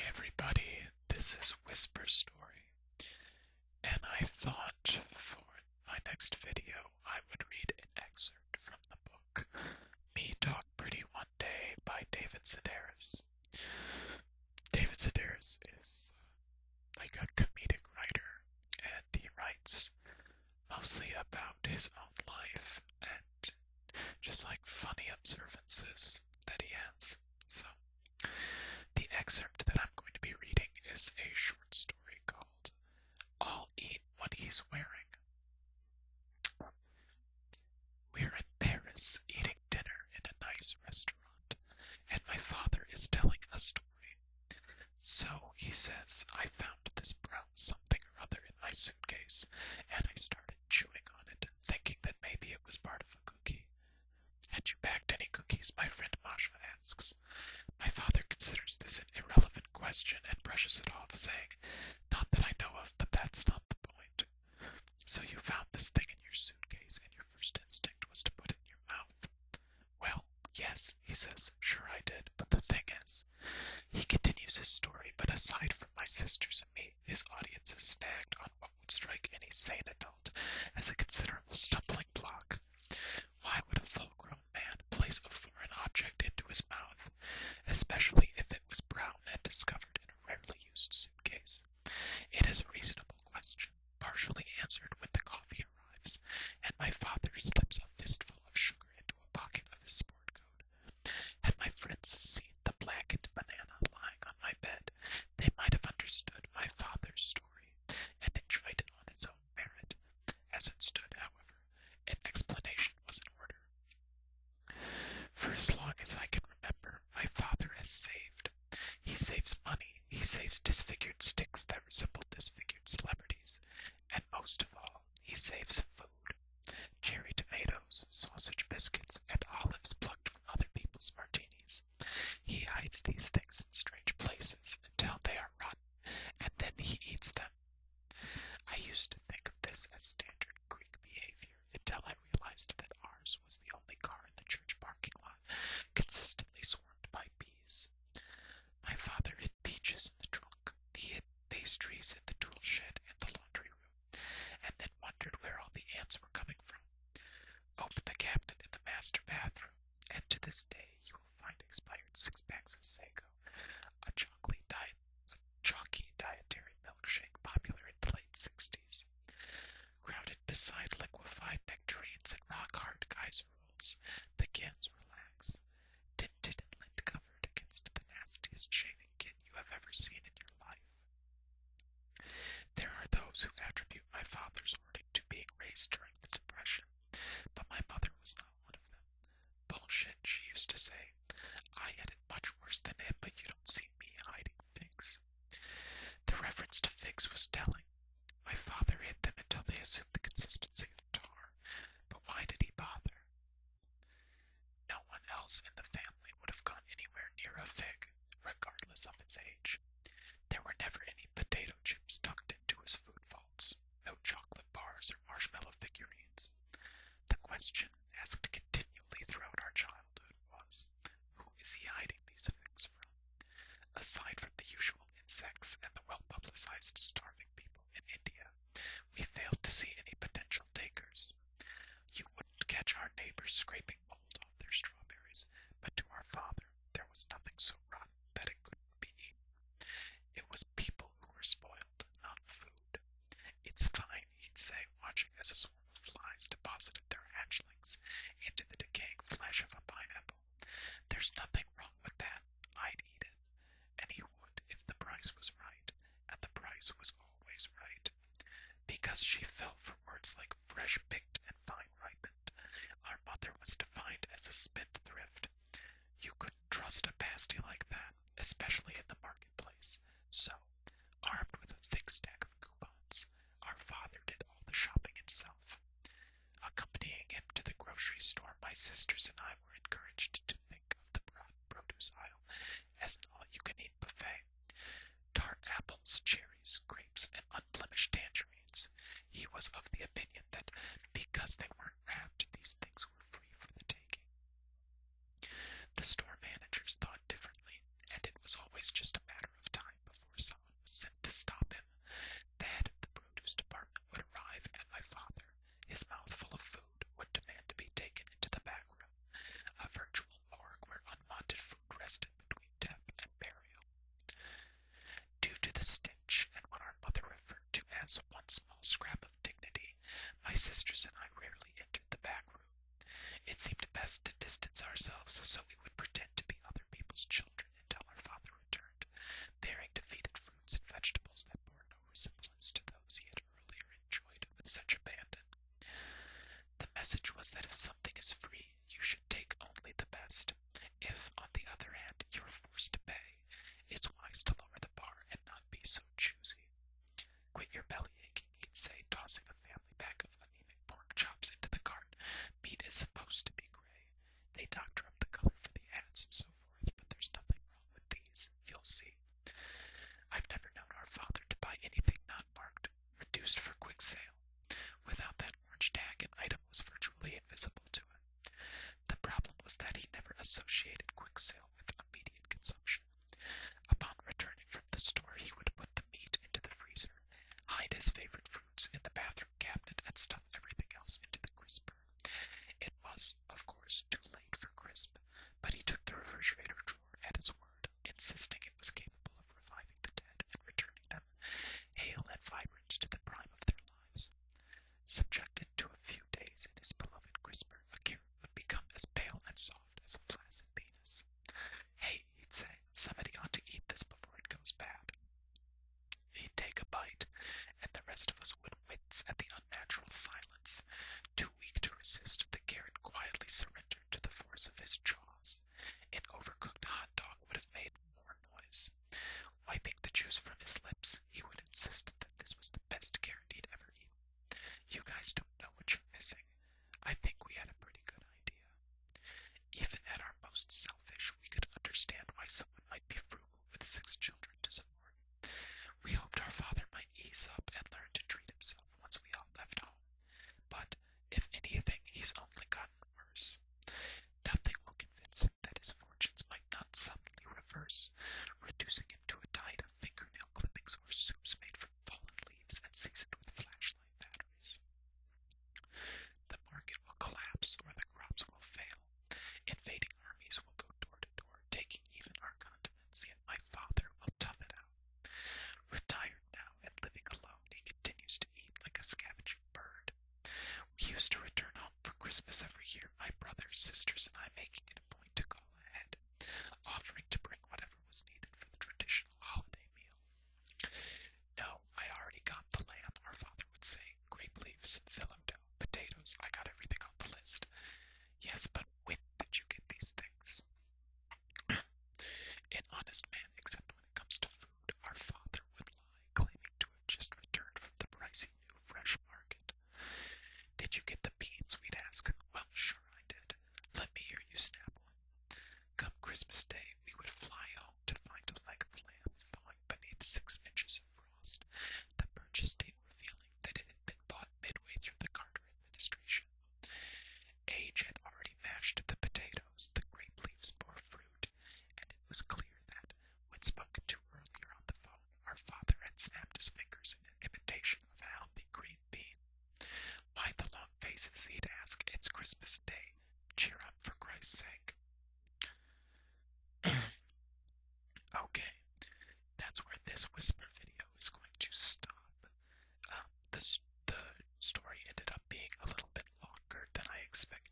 everybody, this is Whisper Story, and I thought for my next video I would read an excerpt from the book Me Dog Pretty One Day by David Sedaris. David Sedaris is like a comedic writer, and he writes mostly about his own life and just like funny observances that he has. So, the excerpt that I'm going to be reading is a short story called I'll Eat What He's Wearing. We're in Paris eating dinner in a nice restaurant, and my father is telling a story. So, he says, I found this brown something or other in my suitcase, and I started chewing on it, thinking that maybe it was part of a cookie. Had you packed any cookies? My friend Masha asks. My father considers this an irrelevant question and brushes it off, saying, Not that I know of, but that's not the point. So you found this thing in your suitcase, and your first instinct was to put it in your mouth. Well, yes, he says, sure I did, but the thing is, he continues his story, but aside from my sisters and me, his audience is snagged on what would strike any sane adult as a considerable stumbling block. Why would a full-grown man place a foreign object into his mouth, especially if it was brown and discovered in a rarely used suitcase? It is a reasonable question, partially answered when the coffee arrives, and my father slips a fistful of sugar into a pocket of his sport coat. Had my friends seen the blackened banana lying on my bed, they might have understood my father's story and enjoyed it on its own merit. As it stood, however, an explanation was in order. For as long as I can remember, my father has saved. He saves money, he saves disfigured sticks that resemble disfigured celebrities, and most of all, he saves food. Cherry tomatoes, sausage biscuits, and olives plucked from other people's martinis. He hides these things in strange places until they are rotten, and then he eats them. I used to think of this as standard Greek behavior until I realized that ours was the only car in the church parking lot consistently swarmed by bees. My father hid peaches in the trunk, he hid pastries in the tool shed and the laundry room, and then wondered where all the ants were coming from. Open the cabinet in the master bathroom, and to this day you will find expired 6-packs of Sago, a chalky dietary milkshake popular in the late 60s. Crowded beside liquefied nectarines and rock-hard geyser rolls, the cans relax, tinted and lint-covered against the nastiest shaving kit you have ever seen in your life. There are those who attribute my father's hoarding to being raised during the Depression, but my mother was not one of them. Bullshit, she used to say. I had it much worse than him, but you don't see me hiding figs. The reference to figs was telling. My father hid them until they assumed the consistency of tar, but why did he bother? No one else in the family would have gone anywhere near a fig, regardless of its age. There were never any potato chips tucked into his food vaults, no chocolate bars or marshmallow figurines. The question, asked continually throughout our childhood, was, who is he hiding these things from? Aside from the usual insects and the well-publicized starving people in India, we failed to see any potential takers. You wouldn't catch our neighbors scraping mold off their strawberries, but to our father there was nothing so rotten that it couldn't be eaten. It was people who were spoiled, not food. It's fine, he'd say, watching as a swarm of flies deposited their hatchlings into the decaying flesh of a pineapple. There's nothing wrong with that. I'd eat it. And he would if the price was right, and the price was always right. Because she fell for words like fresh picked and fine ripened, our mother was defined as a spendthrift. You couldn't trust a pasty like that, especially in the marketplace. So, armed with a thick stack of coupons, our father did all the shopping himself. Accompanying him to the grocery store, my sisters and I were encouraged to think of the broad produce aisle as an all-you-can-eat buffet. Tart apples, cherries, grapes, and unblemished tangerines. He was of the opinion that because they weren't wrapped, these things were free for the taking. The store managers thought differently, and it was always just a matter of time distance ourselves so we would pretend to be other people's children until our father returned, bearing defeated fruits and vegetables that bore no resemblance to those he had earlier enjoyed with such abandon. The message was that if something is free, you should take only the best. If, on the other hand, you are forced to pay, it's wise to lower the bar and not be so choosy. Quit your belly aching, he'd say, tossing a family bag of anemic pork chops into the cart. Meat is supposed to be gray. They doctor up the color for the ads and so forth, but there's nothing wrong with these, you'll see. I've never known our father to buy anything not marked, reduced for quick sale. Without that orange tag, an item was virtually invisible to him. The problem was that he never associated quick sale with immediate consumption. Upon returning from the store, he would put the meat into the freezer, hide his favorite fruits in the bathroom cabinet, and stuff everything else into the crisper. It was, of course, too late for crisp, but he took the refrigerator drawer at his word, insisting it was capable of reviving the dead and returning them, hale and vibrant, to the prime of their lives. Subjected to a few days in his beloved crisper, a carrot would become as pale and soft as a flaccid penis. Hey, he'd say, somebody ought to eat this before it goes bad. He'd take a bite, and the rest of us would wince at the unnatural silence. Too weak to resist, the carrot quietly surrendered to the force of his jaws. An overcooked hot dog would have made more noise. Wiping the juice from his lips, he would insist that this was the best carrot he'd ever eaten. You guys don't know what you're missing. I think we had a pretty good idea. Even at our most selfish, we could understand why someone might be frugal with 6 children to support. We hoped our father might ease up and learn to treat himself once we all left home. But, if anything, he's only gotten worse. Nothing will convince him that his fortunes might not suddenly reverse, reducing him to a diet of fingernail clippings or soups made from fallen leaves and seasoned with flashlight batteries. The market will collapse or the crops will fail. Invading armies will go door to door, taking even our continents, yet my father will tough it out. Retired now and living alone, he continues to eat like a scavenging bird. We used to return home for Christmas every year, my brothers, sisters, and I making it a point to call ahead, offering to bring whatever was needed for the traditional holiday meal. No, I already got the lamb, our father would say, grape leaves, phyllo dough, potatoes, I got everything on the list. Yes, but when did you get these things? An honest man, except when it comes to food, our father would lie, claiming to have just returned from the pricey new fresh market. Did you get the beans, we'd ask. Well, sure I did. Let me hear you snap one. Come Christmas Day, we would fly home to find a leg of lamb thawing beneath 6 inches of frost, the purchase date revealing that it had been bought midway through the Carter administration. Age had already mashed the potatoes, the grape leaves bore fruit, and it was clear that, when spoken to earlier on the phone, our father had snapped his fingers in an imitation of a healthy green bean. Why the long faces, he'd ask. It's Christmas Day. Cheer up, for Christ's sake. Okay, that's where this whisper video is going to stop. The story ended up being a little bit longer than I expected.